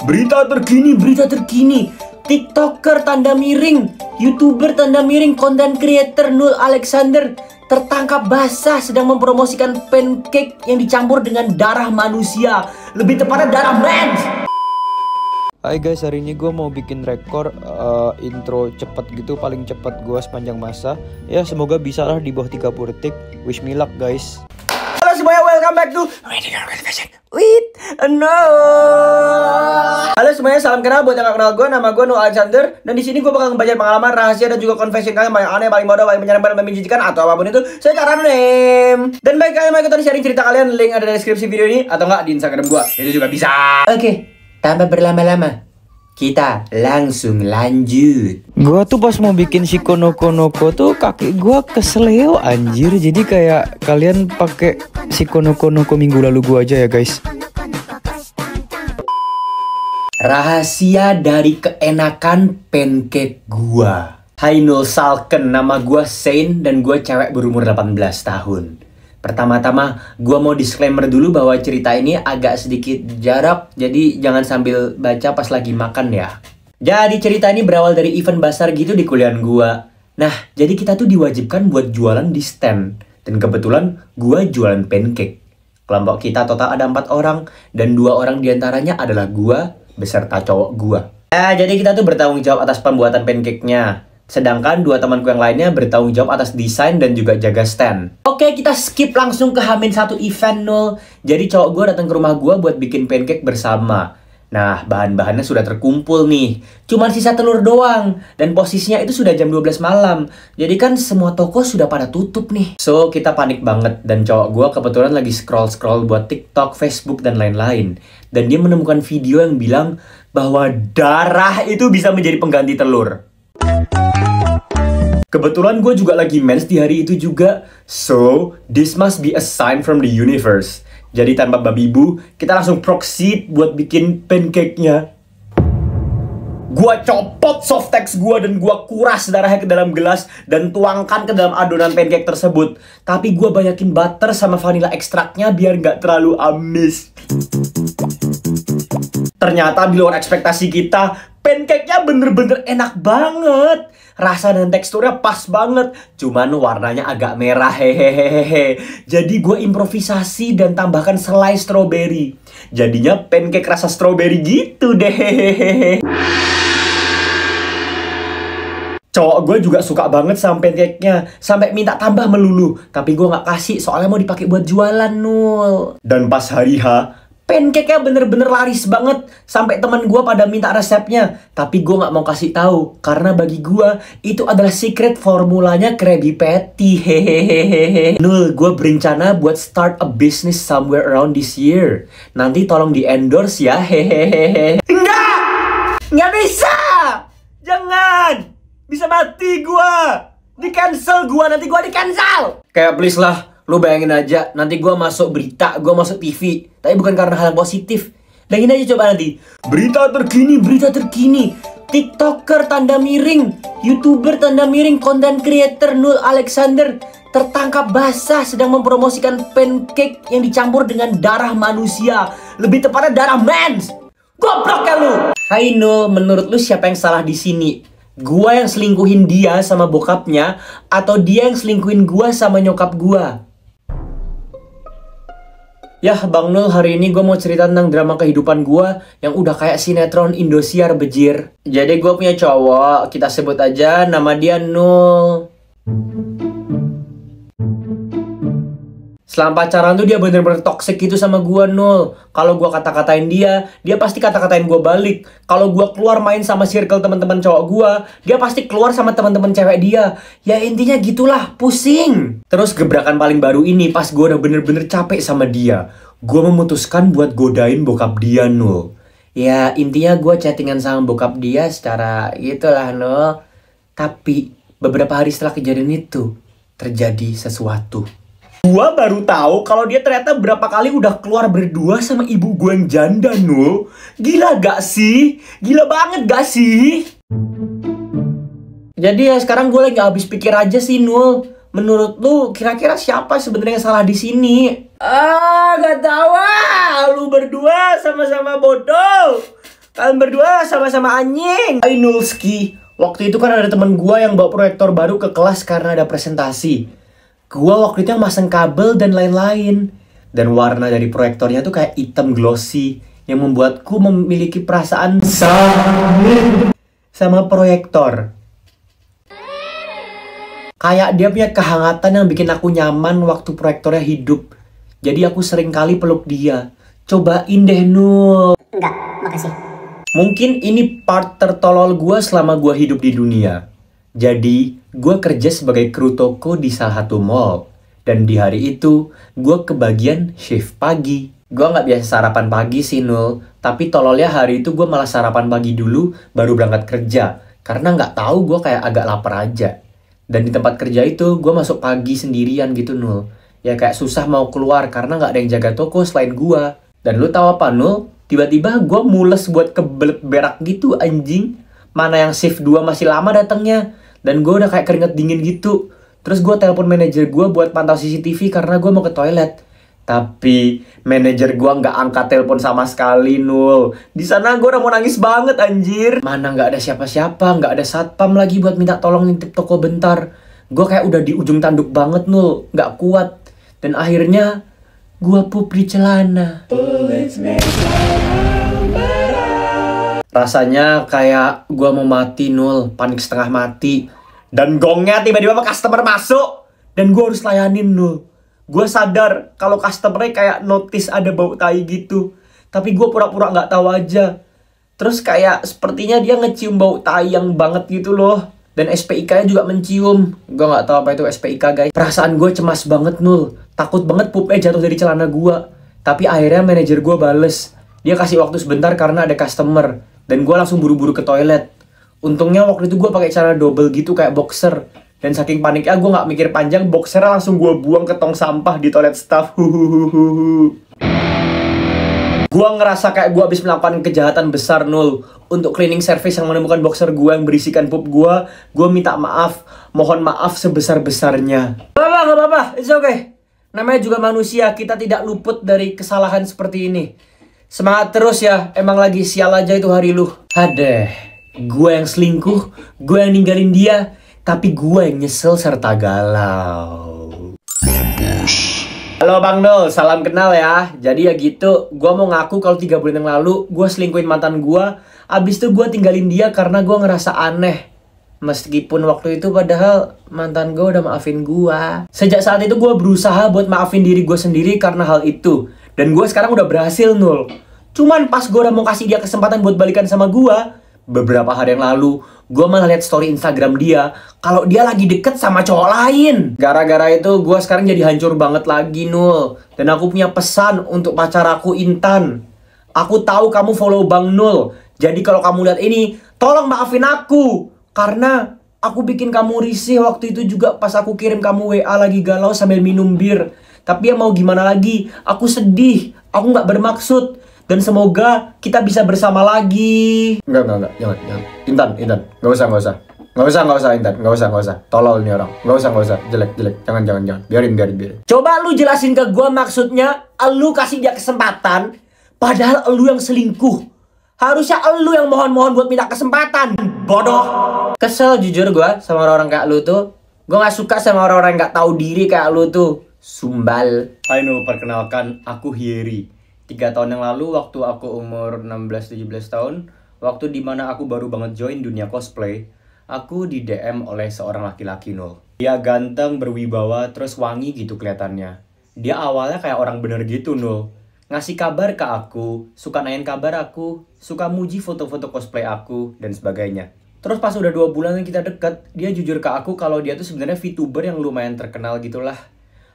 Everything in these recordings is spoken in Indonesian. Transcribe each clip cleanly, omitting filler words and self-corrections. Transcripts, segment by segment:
Berita terkini. TikToker tanda miring, YouTuber tanda miring, content creator Nul Alexander tertangkap basah sedang mempromosikan pancake yang dicampur dengan darah manusia. Lebih tepatnya darah mens. Hai guys, hari ini gue mau bikin rekor intro cepet gitu, paling cepet gue sepanjang masa. Ya semoga bisa lah di bawah 30 detik. Wish me luck guys. Halo semuanya, welcome back to Radical Confession with Noel. Halo semuanya, salam kenal buat yang gak kenal gue. Nama gue Nul Alexander. Dan di sini gue bakal ngebacain pengalaman, rahasia, dan juga confession kalian paling aneh, paling bodoh, paling menyenangkan, paling menjijikan, atau apapun itu secara name. Dan bagi kalian mau ikutan sharing cerita kalian, link ada di deskripsi video ini, atau enggak di Instagram gue, itu juga bisa. Oke, tanpa berlama-lama, kita langsung lanjut. Gua tuh pas mau bikin si Konoko tuh kaki gua keseleo anjir. Jadi kayak kalian pakai si Konoko minggu lalu gua aja ya guys. Rahasia dari keenakan pancake gua. Hai Nul Salken, nama gua Sain dan gua cewek berumur 18 tahun. Pertama-tama, gue mau disclaimer dulu bahwa cerita ini agak sedikit jarak, jadi jangan sambil baca pas lagi makan ya. Jadi cerita ini berawal dari event basar gitu di kuliahan gue. Nah, jadi kita tuh diwajibkan buat jualan di stand. Dan kebetulan gue jualan pancake. Kelompok kita total ada 4 orang, dan 2 orang diantaranya adalah gue beserta cowok gue. Jadi kita tuh bertanggung jawab atas pembuatan pancake-nya. Sedangkan 2 temanku yang lainnya bertanggung jawab atas desain dan juga jaga stand. Oke, kita skip langsung ke H-1 event Nul. Jadi cowok gue datang ke rumah gue buat bikin pancake bersama. Nah, bahan-bahannya sudah terkumpul nih. Cuman sisa telur doang. Dan posisinya itu sudah jam 12 malam. Jadi kan semua toko sudah pada tutup nih. So, kita panik banget. Dan cowok gue kebetulan lagi scroll-scroll buat TikTok, Facebook, dan lain-lain. Dan dia menemukan video yang bilang bahwa darah itu bisa menjadi pengganti telur. Kebetulan gue juga lagi mens di hari itu juga. So, this must be a sign from the universe. Jadi tanpa babi bu, kita langsung proceed buat bikin pancake-nya. Gua copot softex gua dan gua kuras darahnya ke dalam gelas dan tuangkan ke dalam adonan pancake tersebut. Tapi gua banyakin butter sama vanilla ekstraknya biar nggak terlalu amis. Ternyata di luar ekspektasi kita, pancake-nya bener-bener enak banget. Rasa dan teksturnya pas banget. Cuman warnanya agak merah, hehehehe. Jadi gue improvisasi dan tambahkan selai strawberry. Jadinya pancake rasa strawberry gitu deh, hehehe. Cowok gue juga suka banget sama pancake-nya. Sampai minta tambah melulu. Tapi gue gak kasih soalnya mau dipakai buat jualan Nul. Dan pas hari H, pancake-nya bener-bener laris banget. Sampai teman gue pada minta resepnya. Tapi gue gak mau kasih tahu karena bagi gue itu adalah secret formulanya Krabby Patty. Hehehehe. Nul, gue berencana buat start a business somewhere around this year. Nanti tolong di endorse ya. Hehehe. Nggak bisa. Jangan. Bisa mati gue. Di cancel gue. Nanti gue di cancel. Kayak please lah. Lu bayangin aja, nanti gue masuk berita, gue masuk TV. Tapi bukan karena hal yang positif. Bayangin aja coba nanti. Berita terkini. TikToker tanda miring, YouTuber tanda miring, content creator Nul Alexander tertangkap basah sedang mempromosikan pancake yang dicampur dengan darah manusia. Lebih tepatnya darah mens. Goblok ya lu. Hai Nul, menurut lu siapa yang salah di sini? Gua yang selingkuhin dia sama bokapnya, atau dia yang selingkuhin gua sama nyokap gua? Yah Bang Nul, hari ini gue mau cerita tentang drama kehidupan gue yang udah kayak sinetron Indosiar bejir. Jadi gue punya cowok, kita sebut aja nama dia Nul. Selama pacaran tuh dia bener-bener toxic gitu sama gue Nul. Kalau gue kata-katain dia pasti kata-katain gue balik. Kalau gue keluar main sama circle teman-teman cowok gue, dia pasti keluar sama teman-teman cewek dia. Ya intinya gitulah, pusing. Terus gebrakan paling baru ini pas gue udah bener-bener capek sama dia, gue memutuskan buat godain bokap dia Nul. Ya intinya gue chattingan sama bokap dia secara gitulah Nul. Tapi beberapa hari setelah kejadian itu terjadi sesuatu. Gua baru tahu kalau dia ternyata berapa kali udah keluar berdua sama ibu gue yang janda Nul. Gila gak sih? Gila banget gak sih? Jadi ya sekarang gue lagi gak habis pikir aja sih Nul. Menurut lu kira-kira siapa sebenarnya yang salah di sini? Gak tahu. Lu berdua sama-sama bodoh. Kalian berdua sama-sama anjing. Hai Nulski. Waktu itu kan ada temen gua yang bawa proyektor baru ke kelas karena ada presentasi. Gua waktu itu yang masang kabel dan lain-lain. Dan warna dari proyektornya tuh kayak hitam glossy yang membuatku memiliki perasaan sama proyektor. Kayak dia punya kehangatan yang bikin aku nyaman waktu proyektornya hidup. Jadi aku sering kali peluk dia. Cobain deh Nul. Enggak, makasih. Mungkin ini part tertolol gue selama gue hidup di dunia. Jadi, gue kerja sebagai kru toko di salah satu mall. Dan di hari itu, gue kebagian shift pagi. Gue nggak biasa sarapan pagi sih, Nul. Tapi tololnya hari itu gue malah sarapan pagi dulu, baru berangkat kerja. Karena nggak tahu gue kayak agak lapar aja. Dan di tempat kerja itu, gue masuk pagi sendirian gitu, Nul. Ya kayak susah mau keluar karena nggak ada yang jaga toko selain gue. Dan lu tahu apa, Nul? Tiba-tiba gue mules buat kebelet berak gitu anjing. Mana yang shift 2 masih lama datangnya. Dan gue udah kayak keringet dingin gitu. Terus gue telepon manajer gue buat pantau CCTV karena gue mau ke toilet. Tapi manajer gue nggak angkat telepon sama sekali Nul. Di sana gue udah mau nangis banget anjir. Mana nggak ada siapa-siapa, nggak ada satpam lagi buat minta tolong nitip toko bentar. Gue kayak udah di ujung tanduk banget Nul, nggak kuat. Dan akhirnya gua pup di celana. Rasanya kayak gua mau mati Nul, panik setengah mati. Dan gongnya tiba-tiba customer masuk dan gua harus layanin Nul. Gua sadar kalau customernya kayak notice ada bau tai gitu. Tapi gua pura-pura nggak tahu aja. Terus kayak sepertinya dia ngecium bau tai yang banget gitu loh. Dan SPIK-nya juga mencium. Gue gak tahu apa itu SPIK guys. Perasaan gue cemas banget Nul. Takut banget pupnya jatuh dari celana gue. Tapi akhirnya manajer gue bales. Dia kasih waktu sebentar karena ada customer. Dan gue langsung buru-buru ke toilet. Untungnya waktu itu gue pakai celana double gitu kayak boxer. Dan saking paniknya gue gak mikir panjang. Boxernya langsung gue buang ke tong sampah di toilet staff. Gue ngerasa kayak gue habis melakukan kejahatan besar Nul. Untuk cleaning service yang menemukan boxer gue yang berisikan pup gue minta maaf. Mohon maaf sebesar-besarnya. Gak apa-apa, it's okay. Namanya juga manusia, kita tidak luput dari kesalahan seperti ini. Semangat terus ya, emang lagi sial aja itu hari lu. Hadeh, gue yang selingkuh, gue yang ninggalin dia, tapi gue yang nyesel serta galau. Halo Bang Nul, salam kenal ya. Jadi ya gitu, gue mau ngaku kalau 3 bulan yang lalu gue selingkuhin mantan gue. Abis itu gue tinggalin dia karena gue ngerasa aneh. Meskipun waktu itu padahal mantan gue udah maafin gue. Sejak saat itu gue berusaha buat maafin diri gue sendiri karena hal itu. Dan gue sekarang udah berhasil Nul. Cuman pas gue udah mau kasih dia kesempatan buat balikan sama gue, beberapa hari yang lalu gue malah lihat story Instagram dia kalau dia lagi deket sama cowok lain. Gara-gara itu gue sekarang jadi hancur banget lagi Nul. Dan aku punya pesan untuk pacar aku Intan. Aku tahu kamu follow Bang Nul. Jadi kalau kamu lihat ini, tolong maafin aku. Karena aku bikin kamu risih waktu itu juga pas aku kirim kamu WA lagi galau sambil minum bir. Tapi ya mau gimana lagi, aku sedih. Aku nggak bermaksud. Dan semoga kita bisa bersama lagi. Enggak, jangan. Intan, nggak usah. Nggak usah, Intan. Nggak usah. Tolol ini orang. Nggak usah. Jelek. Jangan. Biarin. Coba lu jelasin ke gua maksudnya, lu kasih dia kesempatan. Padahal lu yang selingkuh. Harusnya elu yang mohon-mohon buat minta kesempatan. Bodoh. Kesel jujur gue sama orang-orang kayak lu tuh. Gue gak suka sama orang-orang yang gak tahu diri kayak lu tuh. Sumbal. Hai Nul, perkenalkan aku Hieri. 3 tahun yang lalu waktu aku umur 16-17 tahun, waktu dimana aku baru banget join dunia cosplay, aku di DM oleh seorang laki-laki Nul. Dia ganteng, berwibawa, terus wangi gitu kelihatannya. Dia awalnya kayak orang bener gitu Nul. Ngasih kabar ke aku, suka nanyain kabar aku, suka muji foto-foto cosplay aku, dan sebagainya. Terus pas udah 2 bulan kita deket, dia jujur ke aku kalau dia tuh sebenarnya VTuber yang lumayan terkenal gitulah.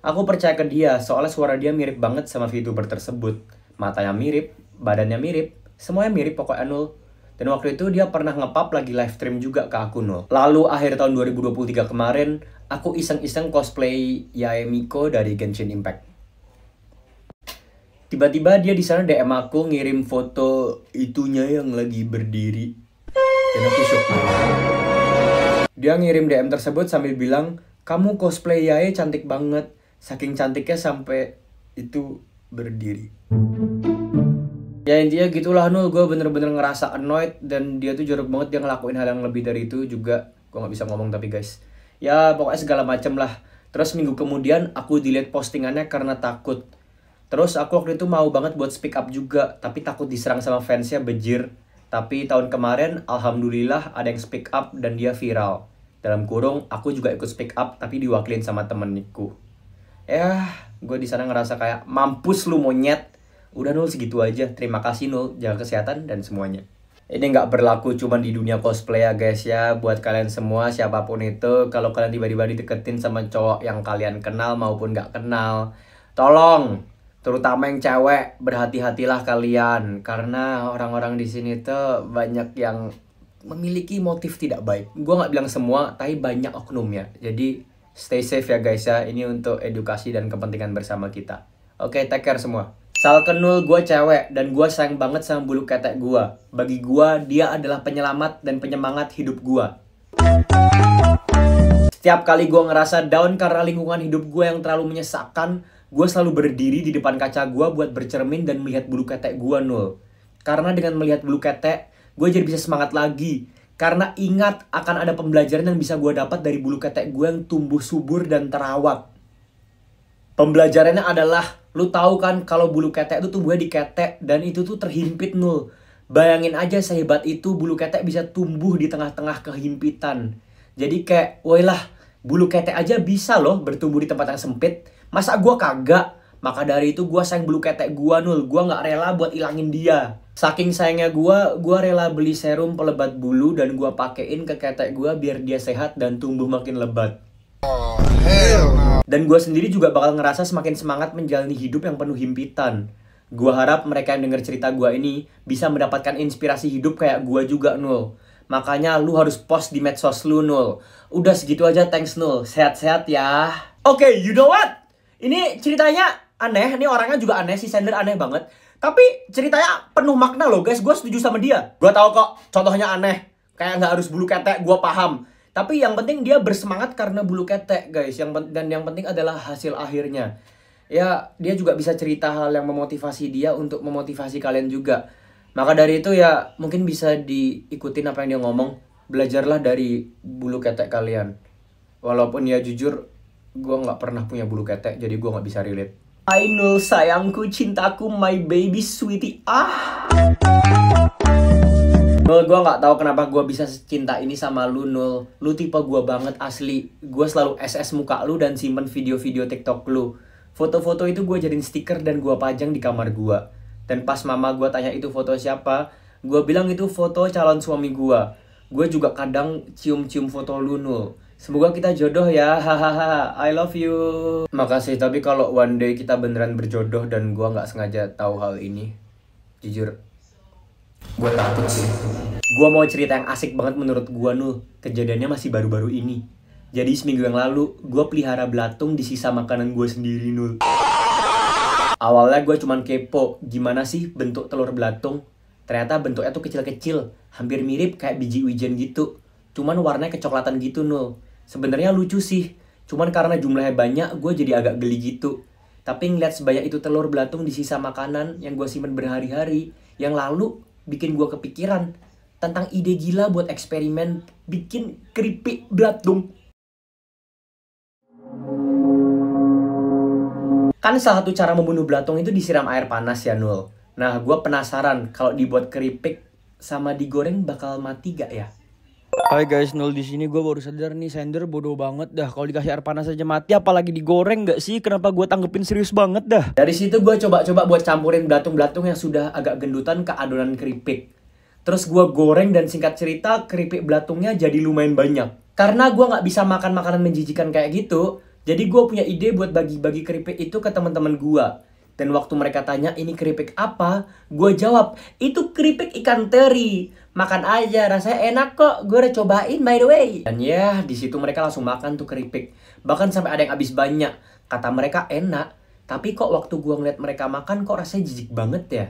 Aku percaya ke dia, soalnya suara dia mirip banget sama VTuber tersebut. Matanya mirip, badannya mirip, semuanya mirip pokoknya Nul. Dan waktu itu dia pernah nge-pub lagi live stream juga ke aku Nul. Lalu akhir tahun 2023 kemarin, aku iseng-iseng cosplay Yae Miko dari Genshin Impact. Tiba-tiba dia di sana DM aku ngirim foto itunya yang lagi berdiri. Dan aku shock. Dia ngirim DM tersebut sambil bilang, "Kamu cosplay Yae cantik banget." Saking cantiknya sampai itu berdiri. Ya intinya gitulah Nul, gue bener-bener ngerasa annoyed. Dan dia tuh jorok banget, dia ngelakuin hal yang lebih dari itu juga. Gue gak bisa ngomong tapi guys. Ya pokoknya segala macem lah. Terus minggu kemudian aku delete postingannya karena takut. Terus aku waktu itu mau banget buat speak up juga, tapi takut diserang sama fansnya bejir. Tapi tahun kemarin alhamdulillah ada yang speak up dan dia viral. Dalam kurung aku juga ikut speak up tapi diwakilin sama temenku. Ya gue di sana ngerasa kayak mampus lu monyet. Udah Nul segitu aja. Terima kasih Nul, jaga kesehatan dan semuanya. Ini nggak berlaku cuma di dunia cosplay ya guys ya. Buat kalian semua siapapun itu, kalau kalian tiba-tiba dideketin sama cowok yang kalian kenal maupun nggak kenal, tolong, terutama yang cewek, berhati-hatilah kalian. Karena orang-orang di sini tuh banyak yang memiliki motif tidak baik. Gue nggak bilang semua, tapi banyak oknumnya. Jadi stay safe ya guys ya. Ini untuk edukasi dan kepentingan bersama kita. Oke, take care semua. Salken Nul, gue cewek dan gue sayang banget sama bulu ketek gue. Bagi gue, dia adalah penyelamat dan penyemangat hidup gue. Setiap kali gue ngerasa down karena lingkungan hidup gue yang terlalu menyesakkan, gue selalu berdiri di depan kaca gue buat bercermin dan melihat bulu ketek gue Nul. Karena dengan melihat bulu ketek, gue jadi bisa semangat lagi. Karena ingat akan ada pembelajaran yang bisa gue dapat dari bulu ketek gue yang tumbuh subur dan terawat. Pembelajarannya adalah, lu tahu kan kalau bulu ketek itu tumbuhnya di ketek dan itu tuh terhimpit Nul. Bayangin aja sehebat itu bulu ketek bisa tumbuh di tengah-tengah kehimpitan. Jadi kayak, woilah, bulu ketek aja bisa loh bertumbuh di tempat yang sempit. Masa gua kagak? Maka dari itu gua sayang bulu ketek gua Nul. Gua nggak rela buat ilangin dia. Saking sayangnya gua rela beli serum pelebat bulu dan gua pakein ke ketek gua biar dia sehat dan tumbuh makin lebat. Dan gue sendiri juga bakal ngerasa semakin semangat menjalani hidup yang penuh himpitan. Gue harap mereka yang denger cerita gue ini bisa mendapatkan inspirasi hidup kayak gue juga Nul. Makanya lu harus post di medsos lu Nul. Udah segitu aja, thanks Nul. Sehat-sehat ya. Oke, you know what? Ini ceritanya aneh, ini orangnya juga aneh, si Sender aneh banget. Tapi ceritanya penuh makna loh guys, gue setuju sama dia. Gue tahu kok contohnya aneh, kayak nggak harus bulu ketek, gue paham. Tapi yang penting dia bersemangat karena bulu ketek guys. Dan yang penting adalah hasil akhirnya. Ya dia juga bisa cerita hal yang memotivasi dia untuk memotivasi kalian juga. Maka dari itu ya mungkin bisa diikutin apa yang dia ngomong. Belajarlah dari bulu ketek kalian. Walaupun ya jujur gue gak pernah punya bulu ketek, jadi gue gak bisa relate. Hai Nul sayangku, cintaku, my baby sweetie. Nul, gue gak tahu kenapa gue bisa cinta ini sama lu Nul. Lu tipe gue banget asli. Gue selalu SS muka lu dan simpen video-video TikTok lu. Foto-foto itu gue jadiin stiker dan gue pajang di kamar gue. Dan pas mama gue tanya itu foto siapa, gue bilang itu foto calon suami gue. Gue juga kadang cium-cium foto lu Nul. Semoga kita jodoh ya, hahaha, I love you. Makasih, tapi kalau one day kita beneran berjodoh dan gue gak sengaja tahu hal ini, jujur gue takut sih. Gue mau cerita yang asik banget menurut gue Nul. Kejadiannya masih baru-baru ini. Jadi seminggu yang lalu gue pelihara belatung di sisa makanan gue sendiri Nul. Awalnya gue cuman kepo, gimana sih bentuk telur belatung. Ternyata bentuknya tuh kecil-kecil, hampir mirip kayak biji wijen gitu. Cuman warnanya kecoklatan gitu Nul. Sebenarnya lucu sih, cuman karena jumlahnya banyak gue jadi agak geli gitu. Tapi ngeliat sebanyak itu telur belatung di sisa makanan yang gue simpen berhari-hari, yang lalu bikin gue kepikiran tentang ide gila buat eksperimen bikin keripik belatung. Kan salah satu cara membunuh belatung itu disiram air panas ya Nul. Nah gue penasaran kalau dibuat keripik sama digoreng bakal mati gak ya? Hai guys, Nul di sini. Gue baru sadar nih, Sender bodoh banget dah. Kalau dikasih air panas aja mati, apalagi digoreng gak sih? Kenapa gue tanggepin serius banget dah? Dari situ gue coba-coba buat campurin belatung-belatung yang sudah agak gendutan ke adonan keripik. Terus gue goreng dan singkat cerita keripik belatungnya jadi lumayan banyak. Karena gue gak bisa makan makanan menjijikan kayak gitu, jadi gue punya ide buat bagi-bagi keripik itu ke teman-teman gue. Dan waktu mereka tanya ini keripik apa, gue jawab itu keripik ikan teri. Makan aja, rasanya enak kok. Gue udah cobain by the way. Dan ya, di situ mereka langsung makan tuh keripik. Bahkan sampai ada yang habis banyak. Kata mereka enak. Tapi kok waktu gue ngeliat mereka makan kok rasanya jijik banget ya.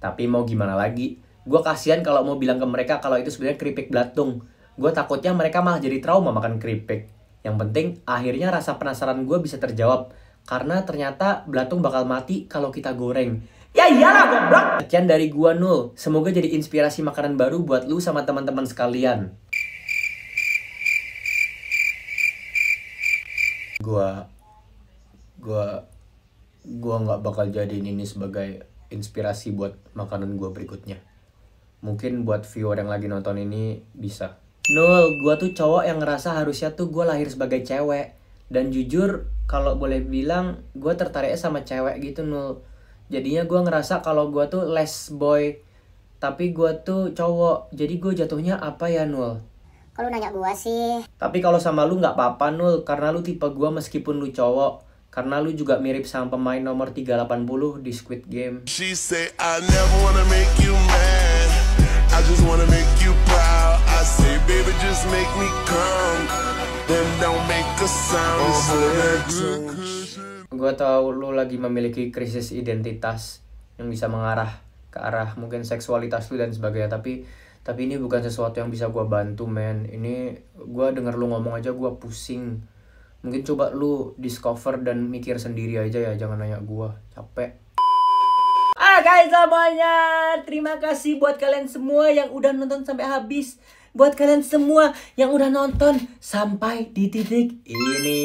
Tapi mau gimana lagi? Gue kasihan kalau mau bilang ke mereka kalau itu sebenarnya keripik belatung. Gue takutnya mereka malah jadi trauma makan keripik. Yang penting akhirnya rasa penasaran gue bisa terjawab. Karena ternyata belatung bakal mati kalau kita goreng. Ya iyalah goblok. Sekian dari gua Nul. Semoga jadi inspirasi makanan baru buat lu sama teman-teman sekalian. Gua nggak bakal jadiin ini sebagai inspirasi buat makanan gua berikutnya. Mungkin buat viewer yang lagi nonton ini bisa. Nul, gua tuh cowok yang ngerasa harusnya tuh gua lahir sebagai cewek. Dan jujur, kalau boleh bilang, gua tertariknya sama cewek gitu Nul. Jadinya gua ngerasa kalau gua tuh less boy, tapi gua tuh cowok. Jadi gua jatuhnya apa ya Nul? Kalau nanya gua sih. Tapi kalau sama lu nggak apa-apa Nul, karena lu tipe gua meskipun lu cowok. Karena lu juga mirip sama pemain nomor 380 di Squid Game. She say I never wanna make you mad, I just wanna make you proud. I say baby just make me come, then don't make a sound. It's a good cushion. Gua tahu lu lagi memiliki krisis identitas yang bisa mengarah ke arah mungkin seksualitas lu dan sebagainya, tapi ini bukan sesuatu yang bisa gua bantu, men. Ini gua denger lu ngomong aja gua pusing. Mungkin coba lu discover dan mikir sendiri aja ya, jangan nanya gua, capek. Guys semuanya, terima kasih buat kalian semua yang udah nonton sampai habis. Buat kalian semua yang udah nonton sampai di titik ini.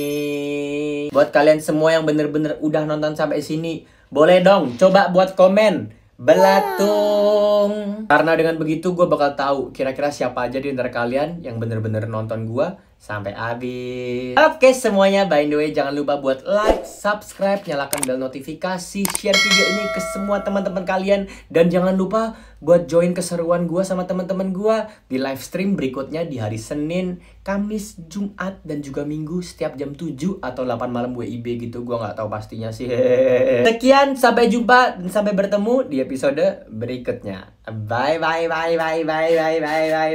Buat kalian semua yang bener-bener udah nonton sampai sini, boleh dong coba buat komen belatung. Karena dengan begitu gue bakal tahu kira-kira siapa aja di antara kalian yang bener-bener nonton gue sampai habis. Oke semuanya, by the way jangan lupa buat like, subscribe, nyalakan bel notifikasi, share video ini ke semua teman-teman kalian, dan jangan lupa buat join keseruan gue sama teman-teman gue di live stream berikutnya di hari Senin, Kamis, Jumat, dan juga Minggu setiap jam 7 atau 8 malam WIB gitu, gue nggak tahu pastinya sih. Sekian, sampai jumpa dan sampai bertemu di episode berikutnya. Bye bye bye bye bye bye bye bye.